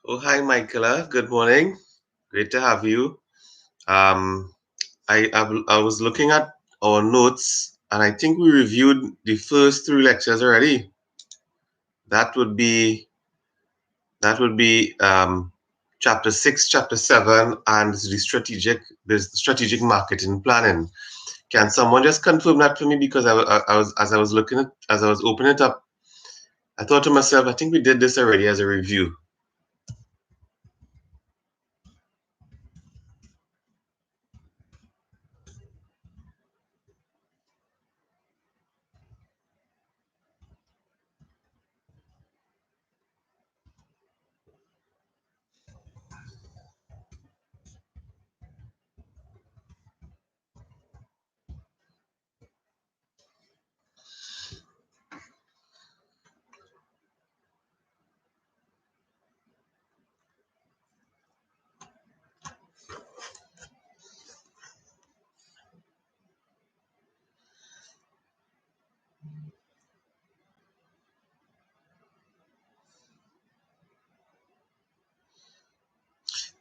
Oh, hi, Michaela. Good morning. Great to have you. Um, I was looking at our notes, and I think we reviewed the first three lectures already. That would be chapter 6, chapter 7, and the strategic marketing planning. Can someone just confirm that for me? Because I was as I was opening it up, I thought to myself, I think we did this already as a review.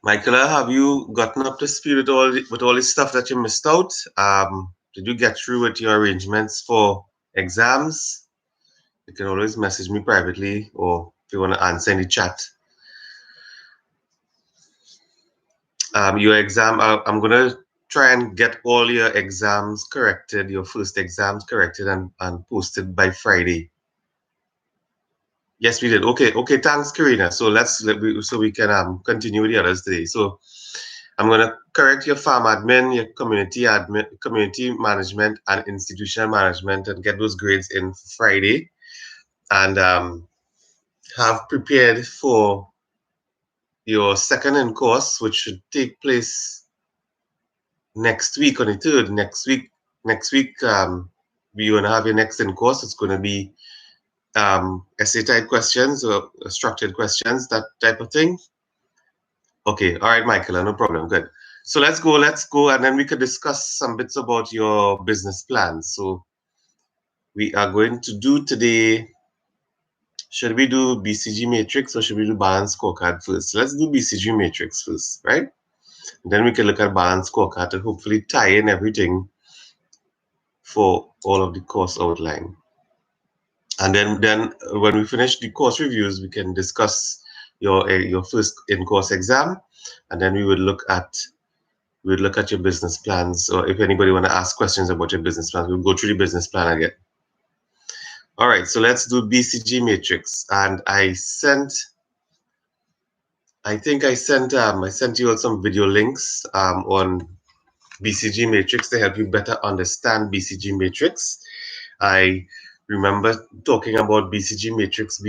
Michaela, have you gotten up to speed with all this stuff that you missed out? Did you get through with your arrangements for exams? You can always message me privately, or if you want to answer in the chat. Your exam, I'm gonna try and get all your exams corrected, your first exams corrected and posted by Friday. Yes, we did. Okay. Thanks, Karina. So so we can continue with the others today. So I'm gonna correct your farm admin, your community management, and institutional management, and get those grades in Friday, and have prepared for your second in course, which should take place next week on the 3rd. Next week, we're gonna have your next in course. It's gonna be essay type questions or structured questions, that type of thing. Okay, all right, Michaela, no problem. Good. So let's go, and then we could discuss some bits about your business plans. So we are going to do today, should we do BCG matrix or should we do balance scorecard first? Let's do BCG matrix first, right? And then we can look at balance scorecard to hopefully tie in everything for all of the course outline. And then when we finish the course reviews, we can discuss your first in-course exam, and then we would look at your business plans, or if anybody want to ask questions about your business plans, we'll go through the business plan again. All right, so let's do BCG matrix. And I think I sent you all some video links on BCG matrix to help you better understand BCG matrix. I remember talking about BCG matrix.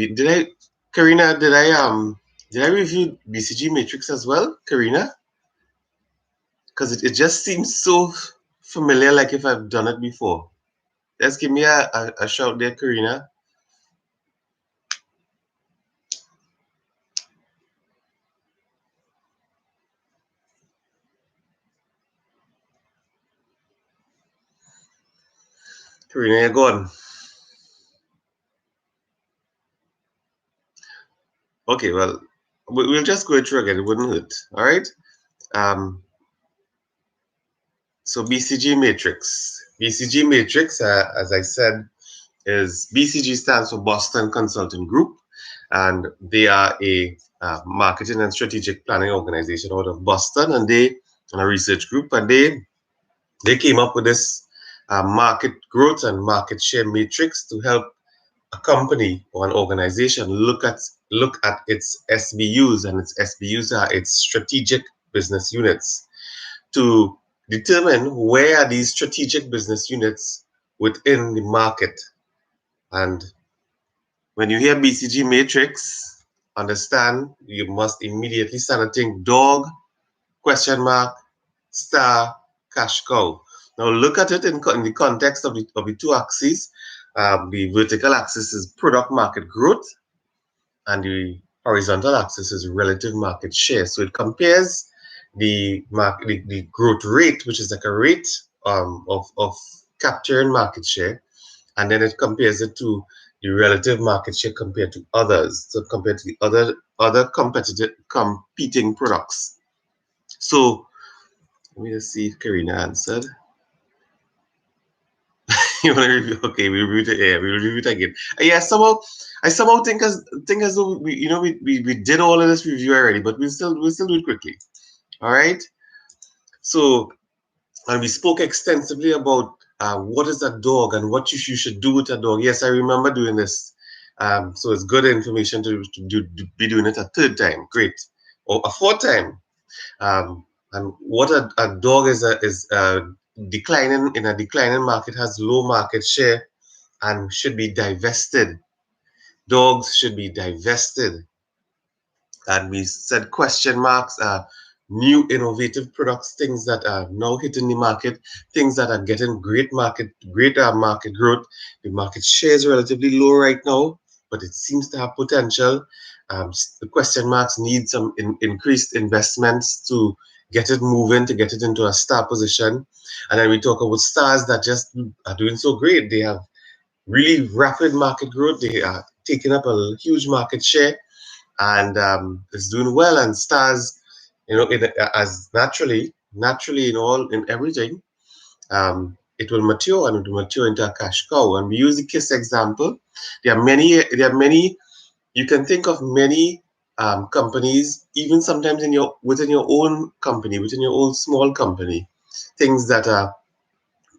Karina, did I review BCG matrix as well, Karina? Because it just seems so familiar, like if I've done it before. Just give me a shout there, Karina. Karina, you're gone. Okay, well, we'll just go through again. It wouldn't hurt. All right. So BCG matrix. BCG matrix, as I said, is BCG stands for Boston Consulting Group, and they are a marketing and strategic planning organization out of Boston, and they and a research group, and they came up with this market growth and market share matrix to help a company or an organization look at its SBUs, and its SBUs are its strategic business units, to determine where are these strategic business units within the market, and When you hear BCG matrix, understand you must immediately start to think dog, question mark, star, cash cow. Now look at it in the context of the two axes. The vertical axis is product market growth, and the horizontal axis is relative market share. So it compares the growth rate, which is like a rate of capturing market share, and then it compares it to the relative market share compared to others, so compared to the other competitive competing products. So let me just see if Karina answered. You want to review? Okay, we review it. Yeah, we review it again. Yeah, I somehow think as though we did all of this review already, but we'll still do it quickly. All right. So, and we spoke extensively about what is a dog and what you should do with a dog. Yes, I remember doing this. So it's good information to be doing it a third time. Great, or a fourth time. And what a dog is declining in a declining market, has low market share, and should be divested. Dogs should be divested. And we said question marks are new innovative products, things that are now hitting the market, things that are getting greater market growth. The market share is relatively low right now, but it seems to have potential. The question marks need some increased investments to get it moving, to get it into a star position. And then we talk about stars that just are doing so great. They have really rapid market growth. They are taking up a huge market share, and it's doing well. And stars, as naturally in everything, it will mature, and it will mature into a cash cow. And we use the Kiss example. There are many. You can think of many companies, even sometimes within your own company, within your own small company, things that are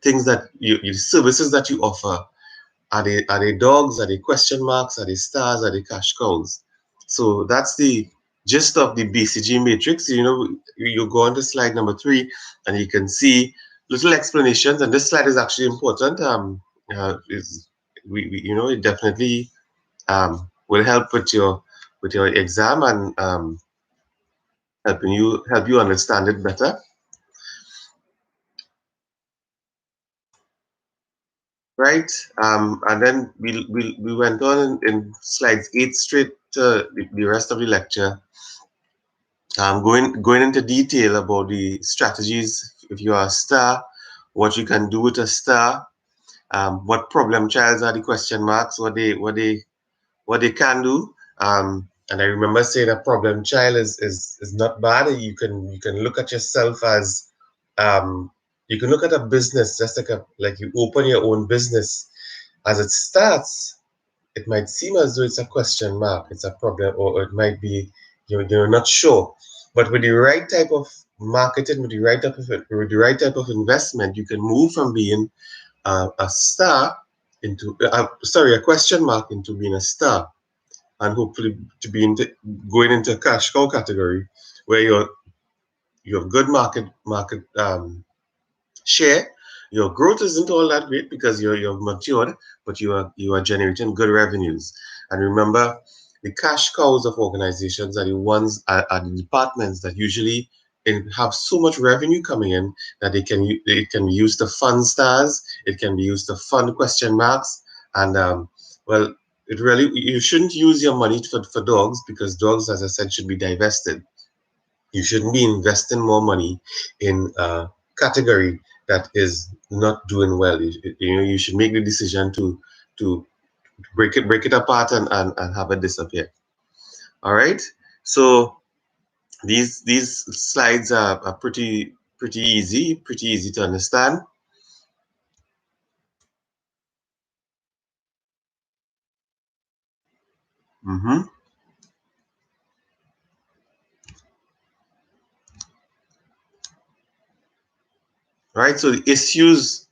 things that services that you offer. Are they dogs? Are they question marks? Are they stars? Are they cash cows? So that's the gist of the BCG matrix. You go on to slide number 3, and you can see little explanations. And this slide is actually important. Is it definitely will help with your exam, and help you understand it better. Right? And then we went on in slides 8 straight to the rest of the lecture, going into detail about the strategies if you are a star, what you can do with a star, what problem childs are the question marks, what they can do. And I remember saying a problem child is not bad. You can look at yourself as you can look at a business just like you open your own business. As it starts, it might seem as though it's a question mark, it's a problem, or it might be you're not sure. But with the right type of marketing, with the right type of investment, you can move from being a star a question mark into being a star, and hopefully to be going into a cash cow category where you have good market share. Your growth isn't all that great because you're matured, but you are generating good revenues. And remember, the cash cows of organizations are the departments that usually have so much revenue coming in that it can be used to fund stars, it can be used to fund question marks, and well, it really you shouldn't use your money for dogs, because dogs, as I said, should be divested. You shouldn't be investing more money in a category that is not doing well. You should make the decision to break it apart, and have it disappear. All right. So these slides are pretty easy to understand. Mm-hmm. Right. So there are issues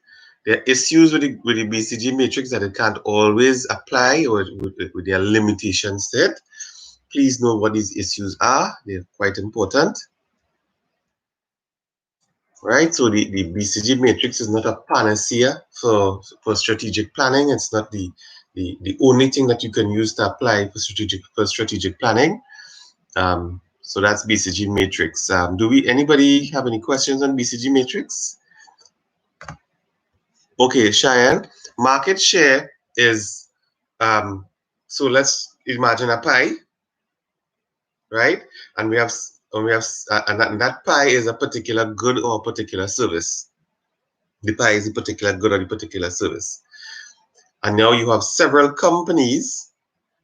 with the BCG matrix that it can't always apply, or with their limitations to it. Please know what these issues are. They're quite important. Right? So the BCG matrix is not a panacea for strategic planning. It's not the only thing that you can use to apply for strategic planning. So that's BCG matrix. Anybody have any questions on BCG matrix? Okay, Cheyenne, market share is, so let's imagine a pie, right? And and that pie is a particular good or a particular service. The pie is a particular good or a particular service. And now you have several companies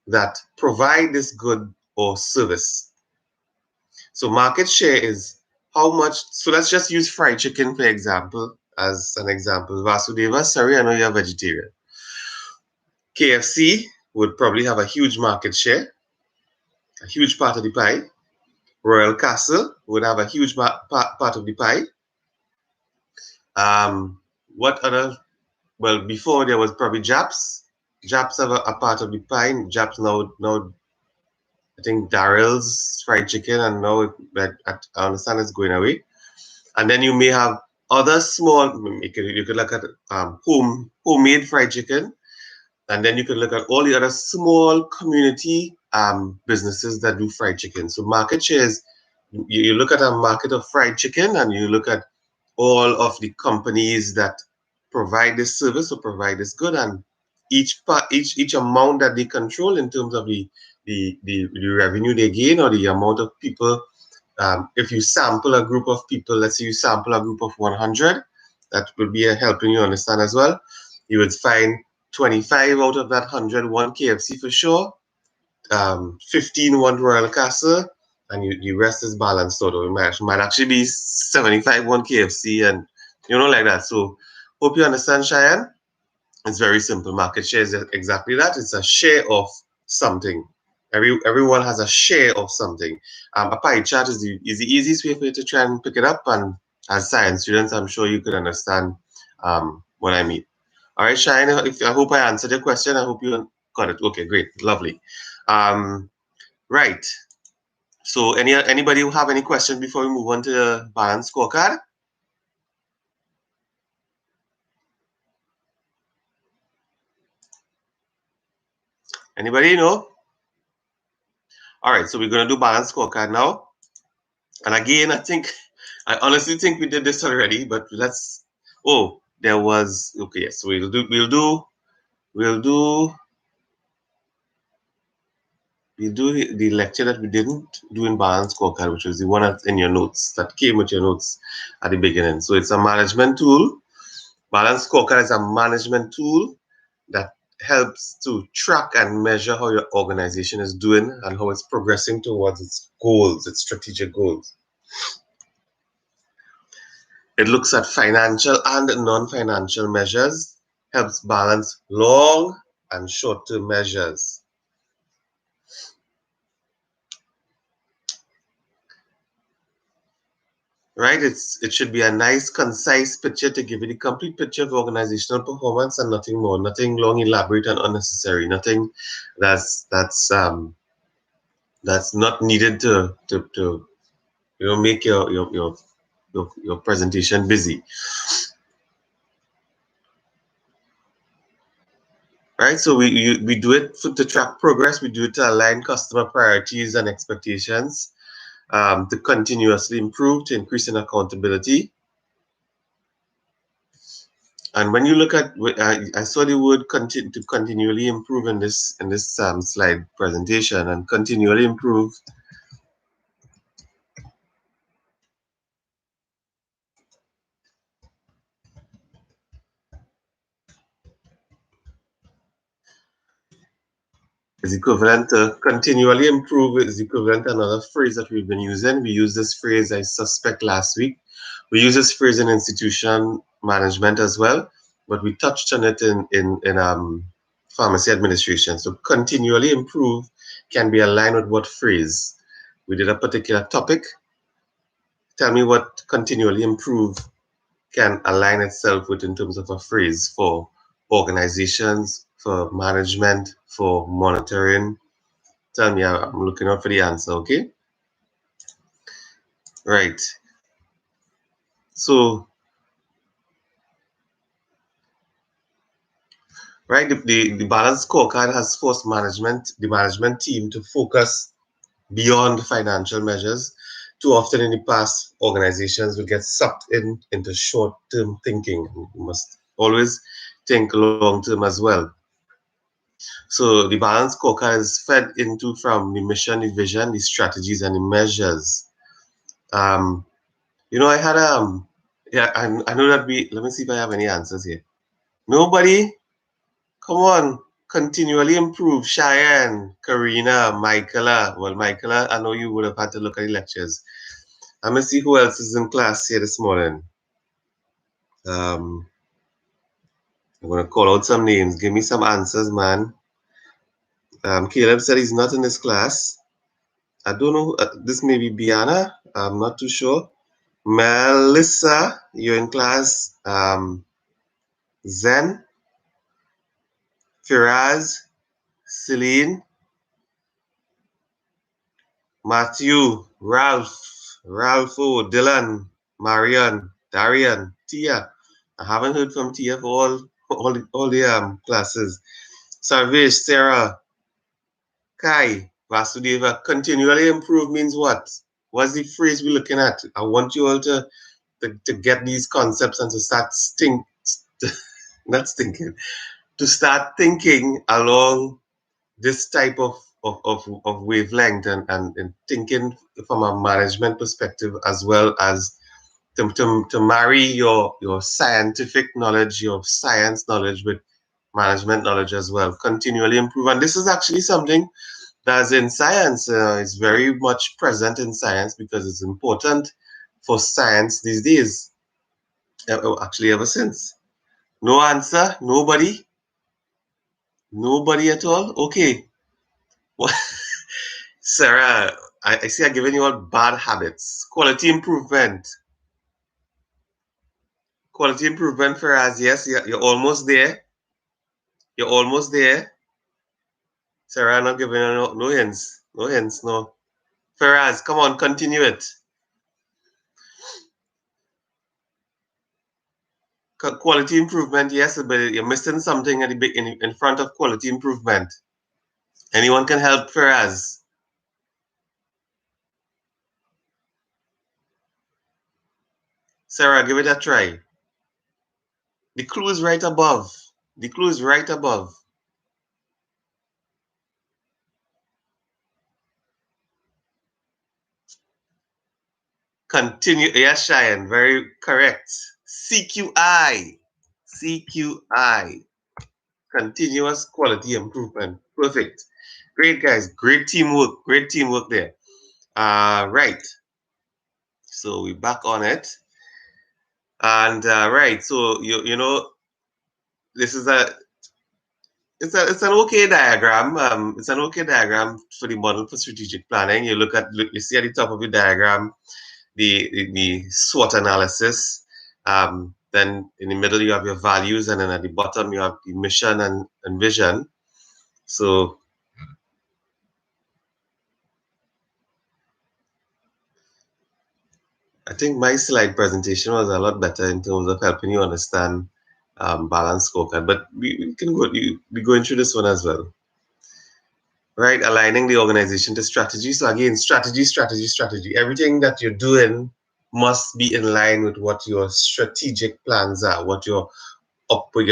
that provide this good or service. So market share is how much. So let's just use fried chicken, for example, as an example. Vasudeva, sorry, I know you're vegetarian. KFC would probably have a huge market share, a huge part of the pie. Royal Castle would have a huge part of the pie. What other? Well, before there was probably Japs. Japs have a part of the pie. Japs now I think Daryl's fried chicken, and now I understand it's going away. And then you may have other small. You could look at homemade fried chicken, and then you could look at all the other small community businesses that do fried chicken. So market shares. You look at a market of fried chicken, and you look at all of the companies that provide this service or provide this good, and each amount that they control in terms of the revenue they gain or the amount of people. If you sample a group of people, let's say you sample a group of 100, that will be helping you understand as well. You would find 25 out of that 100 one KFC for sure, 15 one Royal Castle, and the rest is balanced sort of. It might actually be 75 one KFC and like that. So hope you understand, Cheyenne. It's very simple. Market share is exactly that. It's a share of something. Everyone has a share of something. A pie chart is the easiest way for you to try and pick it up. And as science students, I'm sure you could understand what I mean. All right, Cheyenne, I hope I answered your question. I hope you got it. Okay, great. Lovely. Right. So anybody who have any questions before we move on to the balance scorecard? Anybody know? All right, so we're going to do balance scorecard now. And again, I honestly think we did this already, but let's, there was, okay, so we'll do the lecture that we didn't do in balance scorecard, which was the one that's in your notes, that came with your notes at the beginning. So it's a management tool. Balance scorecard is a management tool that helps to track and measure how your organization is doing and how it's progressing towards its goals, its strategic goals. It looks at financial and non-financial measures, helps balance long and short-term measures. Right? It should be a nice, concise picture to give you the complete picture of organizational performance and nothing more. Nothing long, elaborate, and unnecessary. Nothing that's not needed to make your presentation busy. Right, so we do it to track progress. We do it to align customer priorities and expectations, to continuously improve, to increase in accountability. And when you look at, I saw the word to continually improve in this slide presentation, and continually improve. Is equivalent to continually improve is equivalent to another phrase that we've been using. We used this phrase, I suspect, last week. We use this phrase in institution management as well, but we touched on it in pharmacy administration. So continually improve can be aligned with what phrase? We did a particular topic. Tell me what continually improve can align itself with in terms of a phrase for organizations, for management, for monitoring. Tell me, I'm looking out for the answer, okay? Right. So, right? The balanced scorecard has forced the management team to focus beyond financial measures. Too often in the past, organizations will get sucked into short-term thinking. You must always think long-term as well. So the balanced scorecard is fed into from the mission, the vision, the strategies, and the measures. Um, I had yeah, I know that we. Let me see if I have any answers here. Nobody, come on, continually improve. Cheyenne, Karina, Michaela. Well, Michaela, I know you would have had to look at the lectures. I'm gonna see who else is in class here this morning. Um, I'm gonna call out some names. Give me some answers, man. Caleb said he's not in this class. I don't know. This may be Biana. I'm not too sure. Melissa, you're in class. Zen, Firaz, Celine, Matthew, Ralpho, Dylan, Marian, Darian, Tia. I haven't heard from Tia for all the classes. Sarvesh, Sarah, Kai, Vasudeva. Continually improve means what? What's the phrase we're looking at? I want you all to get these concepts and to start not thinking, to start thinking along this type of wavelength and thinking from a management perspective as well as to marry your scientific knowledge, your science knowledge with management knowledge as well. Continually improve. And this is actually something that's in science. It's very much present in science because it's important for science these days. Actually, ever since. No answer? Nobody? Nobody at all? Okay. Well, Sarah, I see I'm giving you all bad habits. Quality improvement. Quality improvement for us. Yes, you're almost there. You're almost there. Sarah, I'm not giving you no hints. No hints, no. Faraz, come on, continue it. Quality improvement, yes, but you're missing something at the in front of quality improvement. Anyone can help Faraz. Sarah, give it a try. The clue is right above. The clue is right above. Continue. Yes, Cheyenne, very correct. CQI. CQI. Continuous quality improvement. Perfect. Great, guys. Great teamwork. Great teamwork there. Right. So we're back on it. And right. So this is it's an okay diagram. It's an okay diagram for the model for strategic planning. You see at the top of the diagram the SWOT analysis. Then in the middle you have your values, and then at the bottom you have the mission and vision. So I think my slide presentation was a lot better in terms of helping you understand balance scorecard. But we can be going through this one as well. Right, aligning the organization to strategy. So again, strategy, strategy, strategy. Everything that you're doing must be in line with what your strategic plans are, what your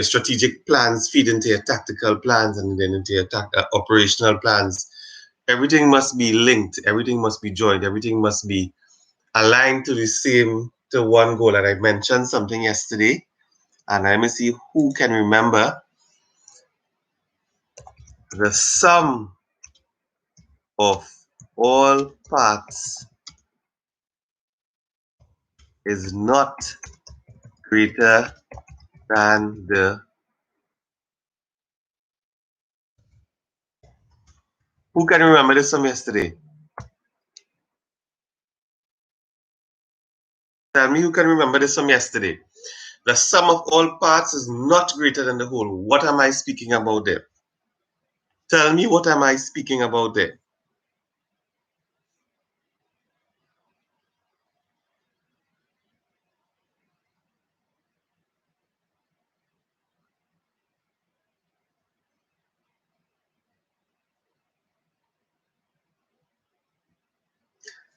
strategic plans feed into your tactical plans and then into your operational plans. Everything must be linked. Everything must be joined. Everything must be aligned to one goal. And I mentioned something yesterday, and let me see who can remember. The sum of all parts is not greater than the. Who can remember this from yesterday? Tell me who can remember this from yesterday. The sum of all parts is not greater than the whole. What am I speaking about there? Tell me, what am I speaking about there?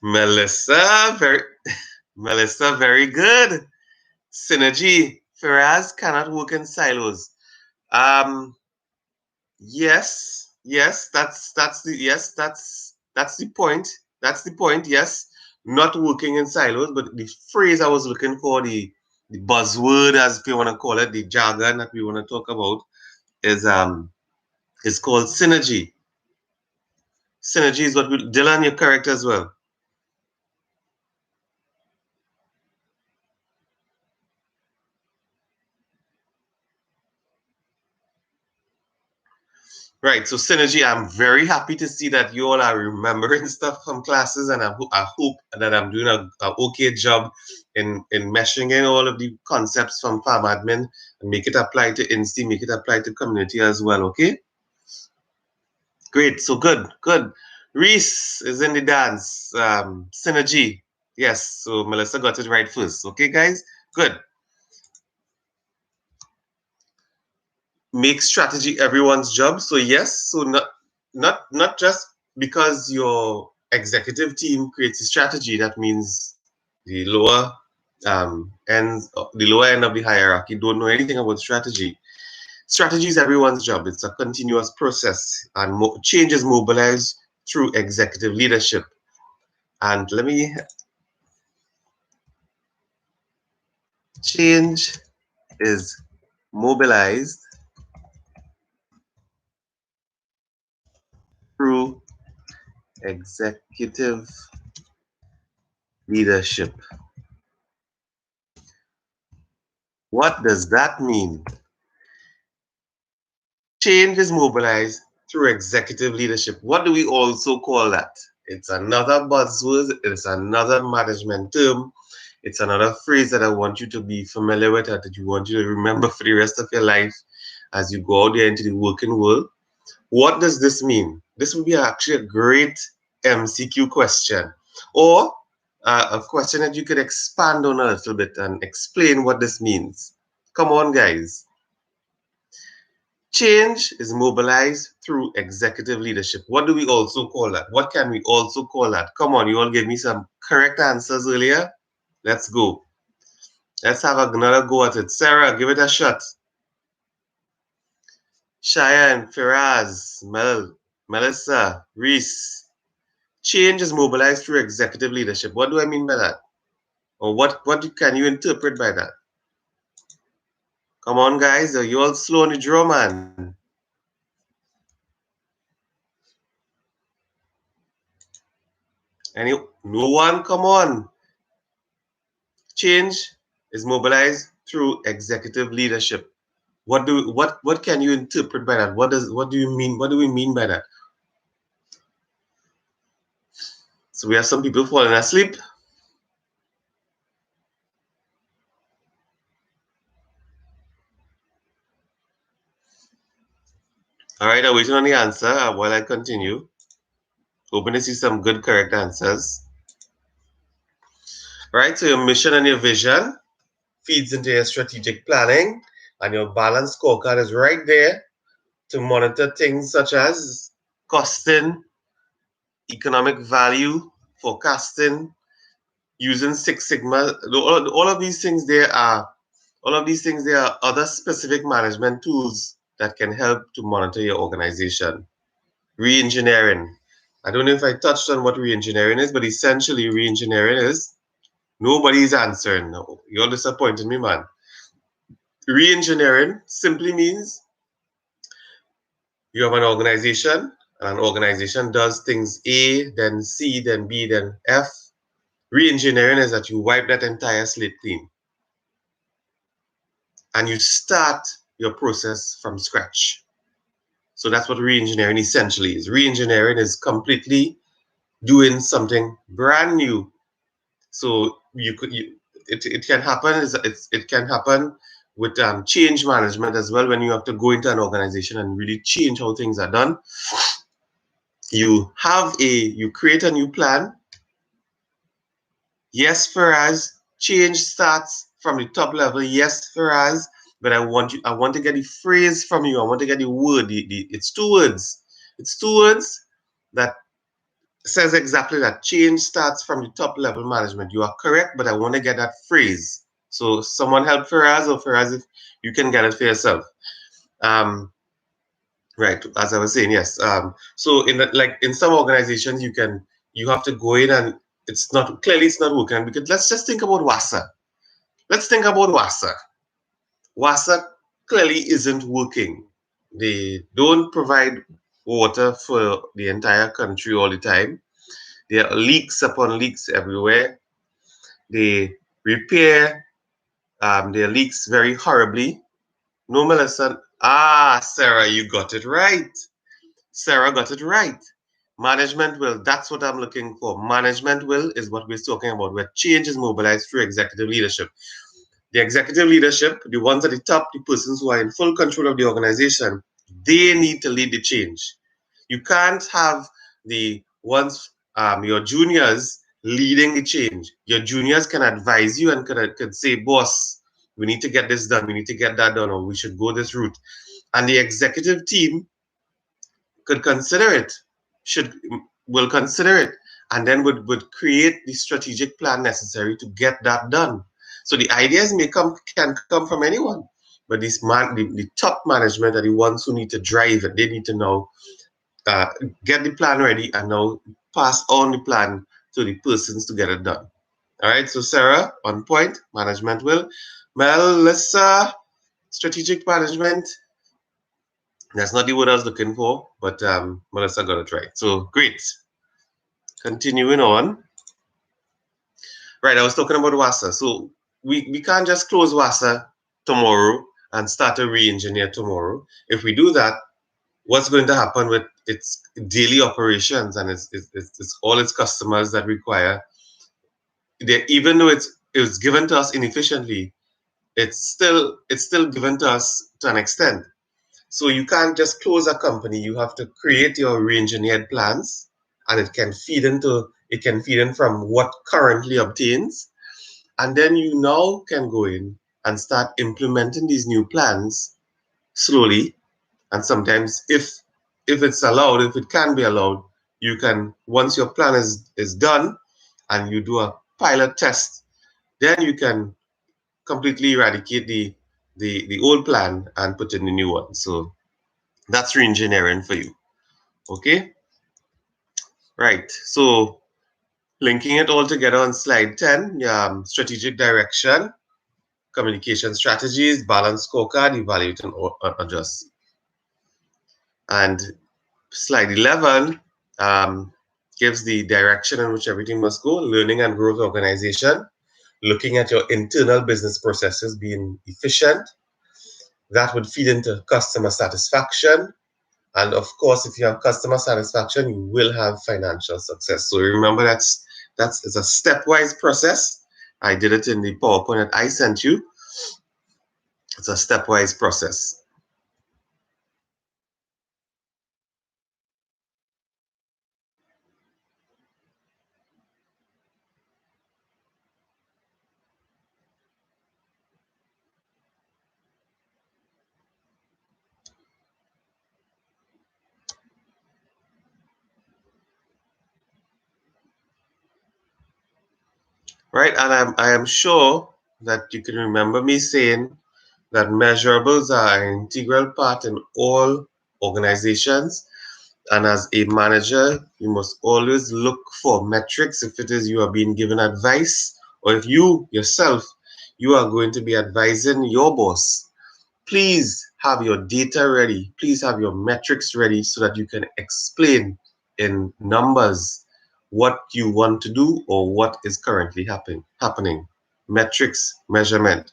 Melissa, very good. Synergy. Firaz cannot work in silos. Um, yes, that's the point. That's the point. Yes, not working in silos, but the phrase I was looking for, the buzzword, as we want to call it, the jargon that we want to talk about, is called synergy. Synergy is what we Dylan, your character as well. Right. So synergy, I'm very happy to see that you all are remembering stuff from classes, and I hope that I'm doing a okay job in meshing in all of the concepts from farm admin and make it apply to Insti, make it apply to community as well. Okay. Great. So good. Reese is in the dance. Synergy. Yes. So Melissa got it right first. Okay, guys. Good. Make strategy everyone's job. So yes, so not just because your executive team creates a strategy, that means the lower end of the hierarchy don't know anything about strategy. Strategy is everyone's job. It's a continuous process, and change is mobilized through executive leadership. And let me change is mobilized through executive leadership. What does that mean? Change is mobilized through executive leadership. What do we also call that? It's another buzzword, it's another management term, it's another phrase that I want you to be familiar with, that you want you to remember for the rest of your life as you go out there into the working world. What does this mean? This would be actually a great MCQ question, or a question that you could expand on a little bit and explain what this means. Come on, guys. Change is mobilized through executive leadership. What do we also call that? What can we also call that? Come on, you all gave me some correct answers earlier. Let's go. Let's have another go at it. Sarah, give it a shot. Cheyenne, Firaz, Melissa, Reese. Change is mobilized through executive leadership. What do I mean by that? Or what can you interpret by that? Come on, guys. Are you all slow on the draw, man? Any no one? Come on. Change is mobilized through executive leadership. What can you interpret by that? What do you mean? What do we mean by that? So we have some people falling asleep. All right, I'm waiting on the answer while I continue. Hoping to see some good correct answers. All right, so your mission and your vision feeds into your strategic planning, and your balance scorecard is right there to monitor things such as costing, economic value, forecasting, using Six Sigma. All of these things there are other specific management tools that can help to monitor your organization. Re-engineering. I don't know if I touched on what re-engineering is, but essentially re-engineering is nobody's answering. No, you're disappointing me, man. Re-engineering simply means you have an organization, and an organization does things A, then C, then B, then F. Re-engineering is that you wipe that entire slate clean and you start your process from scratch. So that's what re-engineering essentially is. Re-engineering is completely doing something brand new. So it can happen. It can happen with change management as well. When you have to go into an organization and really change how things are done, you create a new plan. Yes, Faraz, change starts from the top level. Yes, Faraz, but I want to get the phrase from you. I want to get the word. It's two words. It's two words that says exactly that. Change starts from the top level management. You are correct, but I want to get that phrase. So someone help Faraz, or Faraz, if you can get it for yourself. Um, right, as I was saying, yes. So in the, like in some organizations, you have to go in and it's not clearly it's not working because let's just think about WASA. Let's think about WASA. WASA clearly isn't working. They don't provide water for the entire country all the time. There are leaks upon leaks everywhere. They repair their leaks very horribly. No, Melissa. Ah, Sarah, you got it right. Sarah got it right. Management will, that's what I'm looking for. Management will is what we're talking about, where change is mobilized through executive leadership. The executive leadership, the ones at the top, the persons who are in full control of the organization, they need to lead the change. You can't have the ones, your juniors leading the change. Your juniors can advise you and could say, boss, we need to get this done, we need to get that done, or we should go this route. And the executive team could consider it, should will consider it, and then would create the strategic plan necessary to get that done. So the ideas can come from anyone, but the top management are the ones who need to drive it. They need to know uh, get the plan ready and now pass on the plan to the persons to get it done. All right, so Sarah, on point, management will. Melissa, strategic management, that's not the word I was looking for, but Melissa got it right. So great. Continuing on. Right, I was talking about WASA. So we can't just close WASA tomorrow and start a re-engineer tomorrow. If we do that, what's going to happen with its daily operations and it's all its customers that require, even though it was given to us inefficiently, it's still given to us to an extent. So you can't just close a company. You have to create your re-engineered plans, and it can feed in from what currently obtains, and then you now can go in and start implementing these new plans slowly. And sometimes, if it's allowed, if it can be allowed, you can once your plan is done and you do a pilot test, then you can completely eradicate the old plan and put in the new one. So that's re-engineering for you. Okay, right. So linking it all together on slide 10, strategic direction, communication strategies, balance scorecard, evaluate and adjust. And slide 11 gives the direction in which everything must go, learning and growth organization, looking at your internal business processes being efficient. That would feed into customer satisfaction. And of course, if you have customer satisfaction, you will have financial success. So remember that's it's a stepwise process. I did it in the PowerPoint that I sent you. It's a stepwise process. Right? And I am sure that you can remember me saying that measurables are an integral part in all organizations. And as a manager, you must always look for metrics if it is you are being given advice, or if you yourself you are going to be advising your boss. Please have your data ready. Please have your metrics ready so that you can explain in numbers what you want to do or what is currently happening. Metrics, measurement,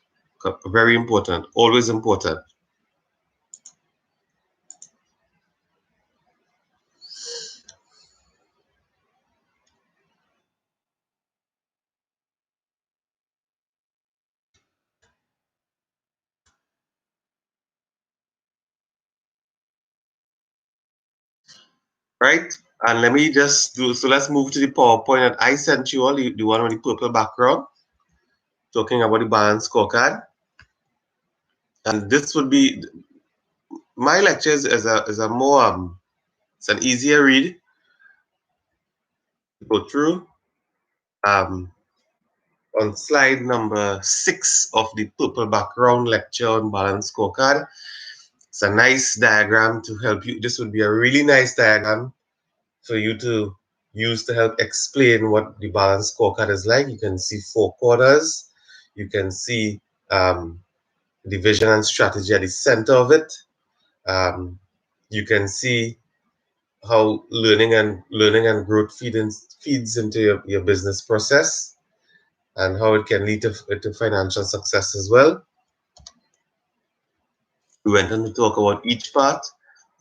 very important, always important. Right? And let me just do so. Let's move to the PowerPoint that I sent you all, the one with the purple background, talking about the balance scorecard. And this would be my lectures is a more it's an easier read. Go through um, on slide number 6 of the purple background lecture on balance scorecard. It's a nice diagram to help you. This would be a really nice diagram for you to use to help explain what the balance scorecard is like. You can see 4 quarters. You can see the vision and strategy at the center of it. Um, you can see how learning and growth feeds into your business process, and how it can lead to financial success as well. We went on to talk about each part.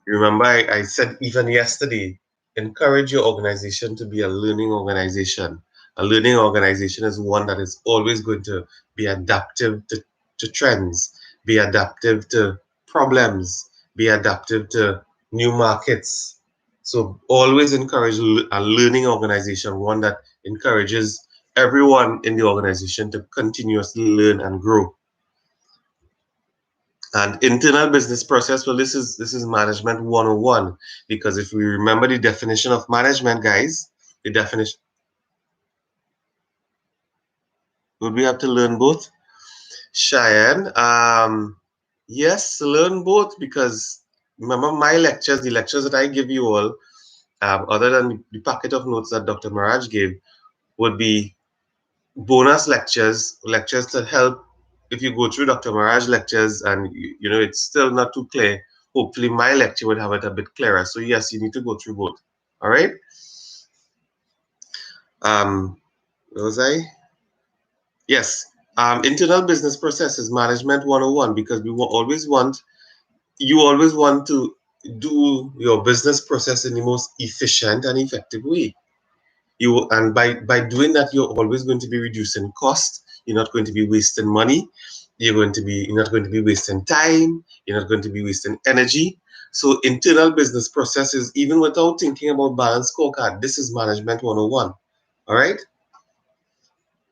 Remember, I said even yesterday, encourage your organization to be a learning organization. A learning organization is one that is always going to be adaptive to trends, be adaptive to problems, be adaptive to new markets. So always encourage a learning organization, one that encourages everyone in the organization to continuously learn and grow. And internal business process, well, this is management 101, because if we remember the definition of management, guys, the definition, would we have to learn both? Cheyenne, yes, learn both, because remember my lectures, the lectures that I give you all, other than the packet of notes that Dr. Maraj gave, would be bonus lectures, lectures to help. If you go through Dr. Maraj's lectures and it's still not too clear, hopefully my lecture would have it a bit clearer. So yes, you need to go through both. All right. Where was I? Yes. Internal business processes management 101, because you always want to do your business process in the most efficient and effective way. And by doing that, you're always going to be reducing cost. You're not going to be wasting money. You're not going to be wasting time. You're not going to be wasting energy. So internal business processes, even without thinking about balance scorecard, this is management 101. All right.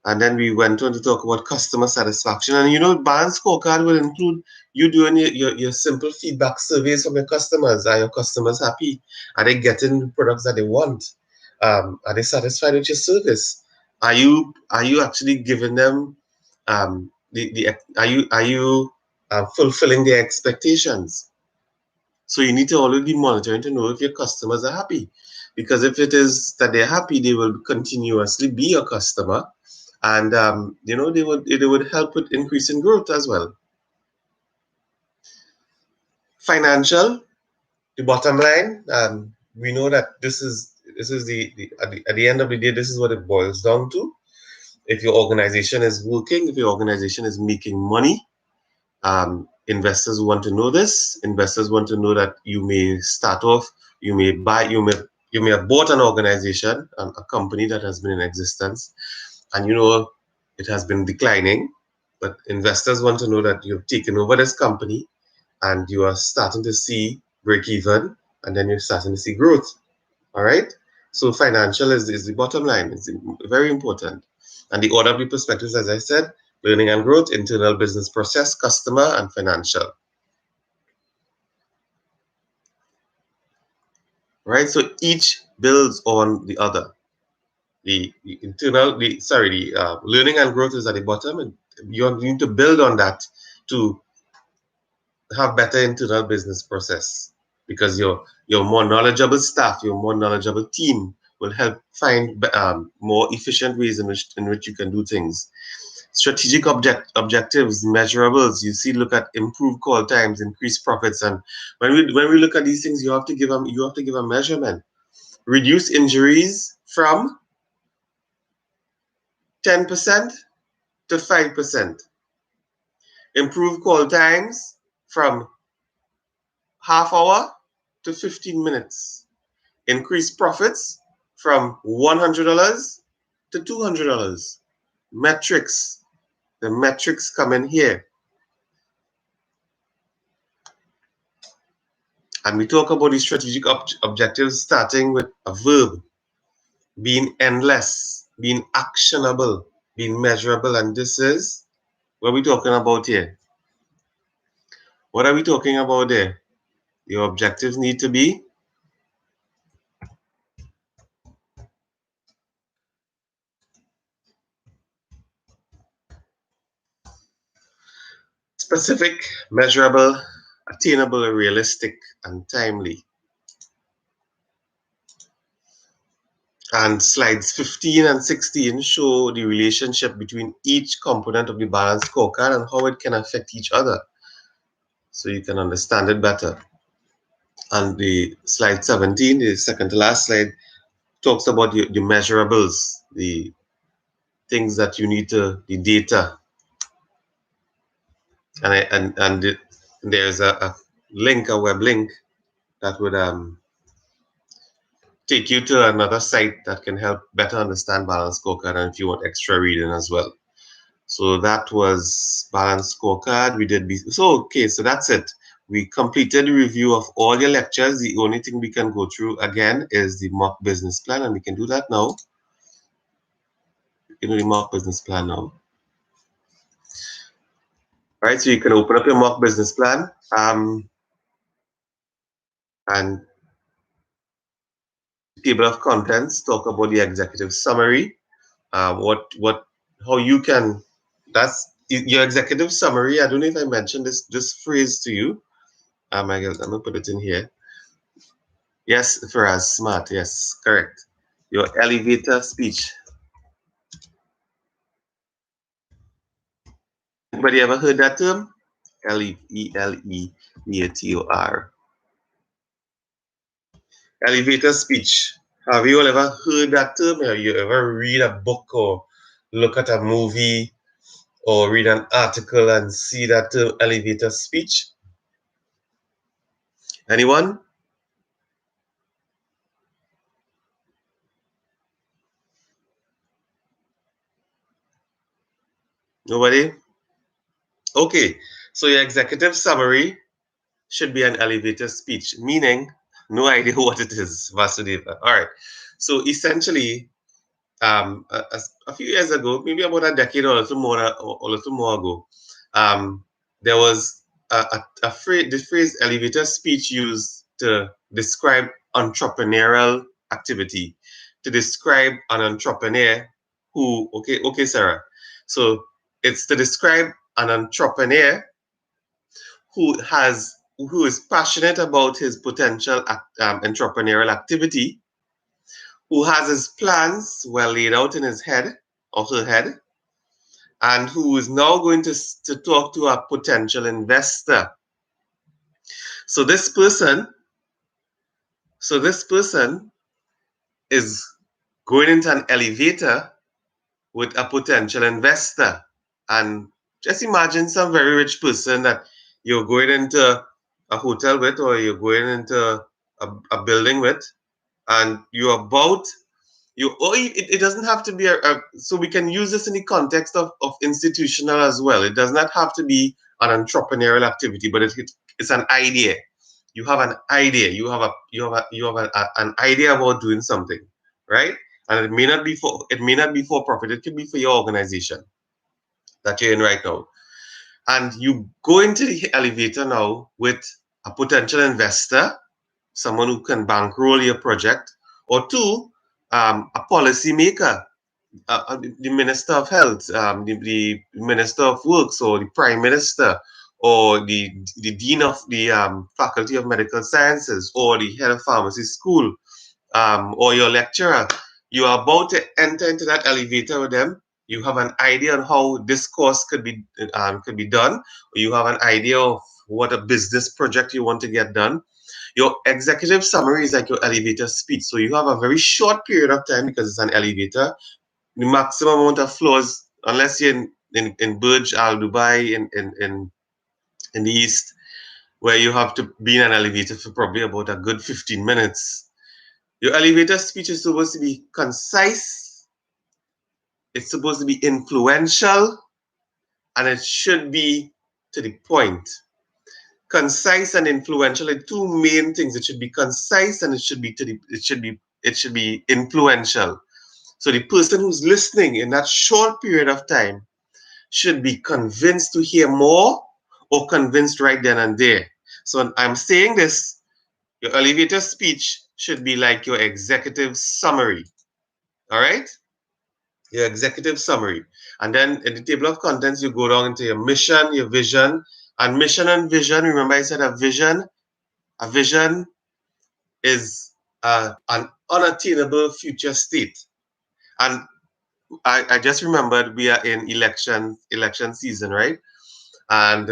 And then we went on to talk about customer satisfaction. And balance scorecard will include you doing your simple feedback surveys from your customers. Are your customers happy? Are they getting the products that they want? Are they satisfied with your service? Are you actually giving them the are you fulfilling their expectations? So you need to always be monitoring to know if your customers are happy. Because if it is that they're happy, they will continuously be your customer, and they would help with increasing growth as well. Financial, the bottom line. We know that this is at the end of the day, this is what it boils down to. If your organization is working, if your organization is making money, investors want to know this. Investors want to know that you may start off, you may have bought an organization, a company that has been in existence, and it has been declining. But investors want to know that you've taken over this company and you are starting to see break even, and then you're starting to see growth. All right. So financial is the bottom line. It's very important. And the order of the perspectives, as I said, learning and growth, internal business process, customer, and financial. Right. So each builds on the other. The internal, the learning and growth is at the bottom, and you need to build on that to have better internal business process, because your more knowledgeable staff, your more knowledgeable team will help find more efficient ways in which you can do things. Strategic objectives, measurables. You see, look at improved call times, increased profits, and when we look at these things, you have to give a measurement. Reduce injuries from 10% to 5%. Improve call times from half hour to 15 minutes. Increase profits from $100 to $200. Metrics. The metrics come in here. And we talk about these strategic objectives starting with a verb, being endless, being actionable, being measurable. And this is what we're talking about here. What are we talking about there? Your objectives need to be Specific, measurable, attainable, realistic, and timely. And slides 15 and 16 show the relationship between each component of the balanced scorecard and how it can affect each other, so you can understand it better. And the slide 17, the second to last slide, talks about the measurables, the things that you need to, the data. And there's a link, a web link that would take you to another site that can help better understand balanced scorecard, and if you want extra reading as well. So that was balanced scorecard. We did so that's it. We completed the review of all your lectures. The only thing we can go through again is the mock business plan, and we can do that now. You can do the mock business plan now. All right, so you can open up your mock business plan, and table of contents, talk about the executive summary, how you can, that's your executive summary. I don't know if I mentioned this phrase to you. I'm gonna put it in here. Yes, Faraz, smart, yes, correct. Your elevator speech. Anybody ever heard that term? Elevator. Elevator speech. Have you all ever heard that term? Have you ever read a book or look at a movie or read an article and see that term elevator speech? Anyone? Nobody? Okay, so your executive summary should be an elevator speech, meaning no idea what it is, Vasudeva. All right, so essentially, a few years ago, maybe about a decade or a little more ago, there was a phrase, the phrase elevator speech used to describe entrepreneurial activity, to describe an entrepreneur who, okay, Sarah. So it's to describe an entrepreneur who is passionate about his potential entrepreneurial activity, who has his plans well laid out in his head or her head, and who is now going to talk to a potential investor. So this person is going into an elevator with a potential investor. And just imagine some very rich person that you're going into a hotel with, or you're going into a building with, and you're about it doesn't have to be so we can use this in the context of institutional as well. It does not have to be an entrepreneurial activity, but it's an idea. You have an idea. An idea about doing something, right? And it may not be for profit. It could be for your organization that you're in right now. And you go into the elevator now with a potential investor, someone who can bankroll your project, or two, a policymaker, the Minister of Health, the Minister of Works, or the Prime Minister, or the Dean of the Faculty of Medical Sciences, or the Head of Pharmacy School, or your lecturer. You are about to enter into that elevator with them. You have an idea on how this course could be done, or you have an idea of what a business project you want to get done. Your executive summary is like your elevator speech. So you have a very short period of time, because it's an elevator. The maximum amount of floors, unless you're in Burj Al Dubai in the east, where you have to be in an elevator for probably about a good 15 minutes. Your elevator speech is supposed to be concise, it's supposed to be influential, and it should be to the point. Concise and influential are two main things. It should be concise, and it should be influential. So the person who's listening in that short period of time should be convinced to hear more, or convinced right then and there. So I'm saying this, your elevator speech should be like your executive summary. All right? your executive summary. And then in the table of contents, you go down into your mission, your vision, and mission and vision. Remember, I said a vision is an unattainable future state. And I just remembered we are in election season, right? And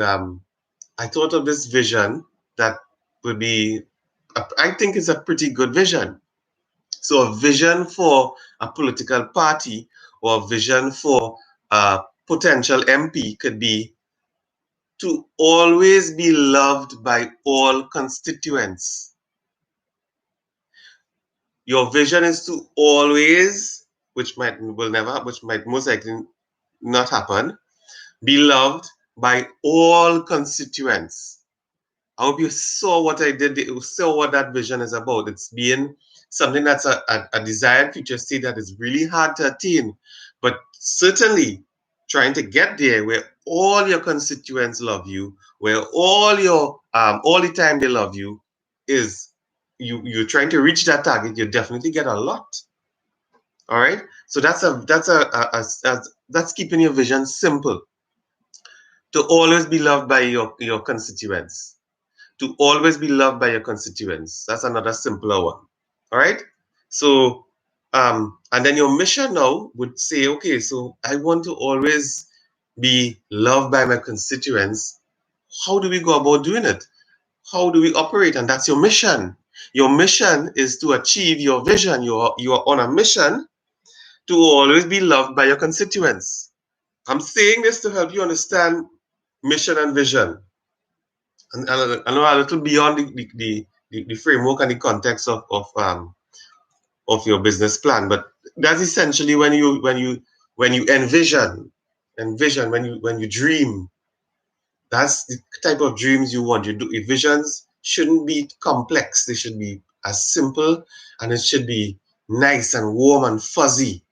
I thought of this vision that would be, I think it's a pretty good vision. So a vision for a political party or a vision for a potential MP could be to always be loved by all constituents. Your vision is to always, which might most likely not happen, be loved by all constituents. I hope you saw what I did. You saw what that vision is about. It's being something that's a desired future state that is really hard to attain, but certainly trying to get there where all your constituents love you, where all the time they love you, is you're trying to reach that target. You definitely get a lot. All right. So that's keeping your vision simple. To always be loved by your constituents, to always be loved by your constituents. That's another simpler one. All right. So, and then your mission now would say, okay, so I want to always be loved by my constituents. How do we go about doing it? How do we operate? And that's your mission. Your mission is to achieve your vision. You are on a mission to always be loved by your constituents. I'm saying this to help you understand mission and vision. And I know a little beyond the framework and the context of your business plan, but that's essentially when you envision when you dream. That's the type of dreams you want. Your visions shouldn't be complex. They should be as simple, and it should be nice and warm and fuzzy.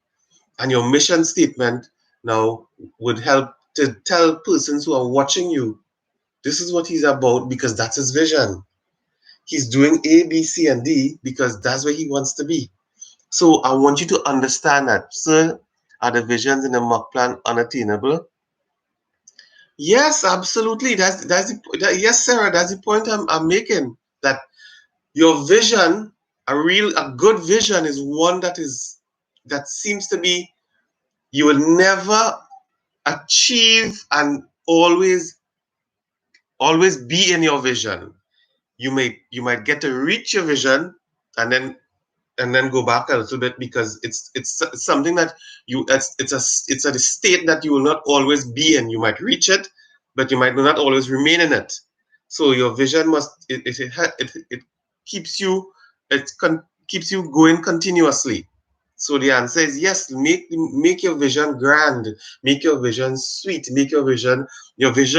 And your mission statement now would help to tell persons who are watching you this is what he's about because that's his vision. He's doing A, B, C, and D because that's where he wants to be. So I want you to understand that, sir, are the visions in the mock plan unattainable? Yes, absolutely. Yes, Sarah. That's the point I'm making. That your vision, a good vision, is one that seems to be you will never achieve and always be in your vision. You might get to reach your vision and then go back a little bit because it's something that it's a state that you will not always be in. You might reach it, but you might not always remain in it. So your vision it keeps you keeps you going continuously. So the answer is yes. Make your vision grand, make your vision sweet, make your vision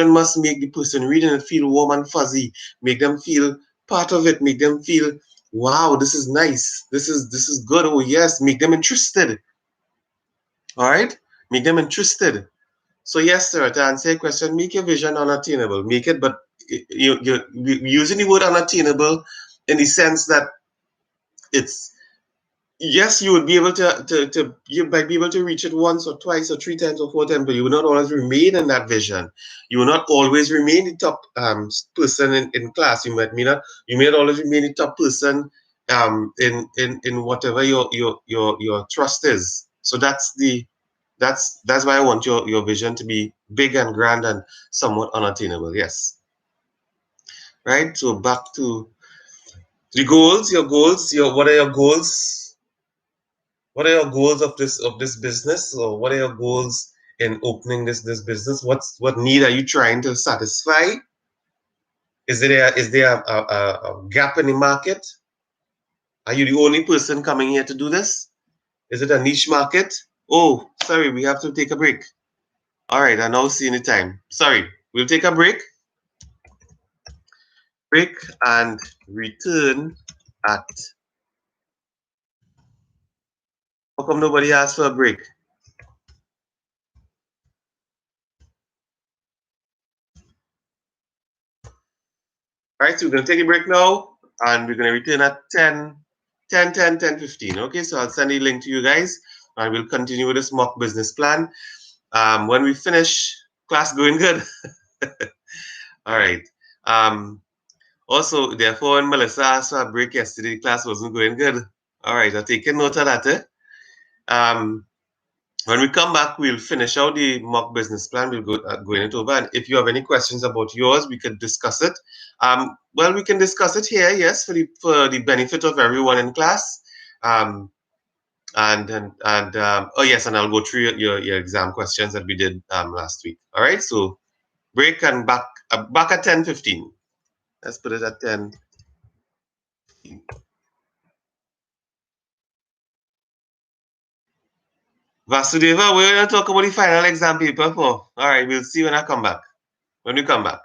must make the person reading it feel warm and fuzzy, make them feel part of it, make them feel wow, this is nice. This is good. Oh yes, make them interested. All right, make them interested. So yes, sir. To answer your question, make your vision unattainable. Make it, but you're using the word unattainable in the sense that it's yes, you would be able to you might be able to reach it once or twice or three times or four times, but you will not always remain in that vision. You will not always remain the top person in class. You may not always remain the top person in whatever your trust is. So that's why I want your vision to be big and grand and somewhat unattainable. Yes. Right. So back to the goals, your goals, what are your goals? What are your goals of this business, or what are your goals in opening this business? What need are you trying to satisfy? Is there a gap in the market? Are you the only person coming here to do this? Is it a niche market? Oh, sorry, we have to take a break. All right, I now see the time. Sorry, we'll take a break and return at. How come nobody asked for a break? All right, so we're going to take a break now, and we're going to return at 10, 10, 10, 10, 15. Okay, so I'll send a link to you guys. and we'll continue with this mock business plan. When we finish, class going good. All right. Um, Also, therefore, when Melissa asked for a break yesterday, class wasn't going good. All right, I'll take a note of that. Um, when we come back, we'll finish out the mock business plan. We'll go going it over. And if you have any questions about yours, we could discuss it. Well, we can discuss it here, yes, for the benefit of everyone in class. Um, oh yes, and I'll go through your exam questions that we did last week. All right, so break and back at 10:15. Let's put it at 10. Vasudeva, we're going to talk about the final exam paper for. All right, we'll see when I come back. When we come back.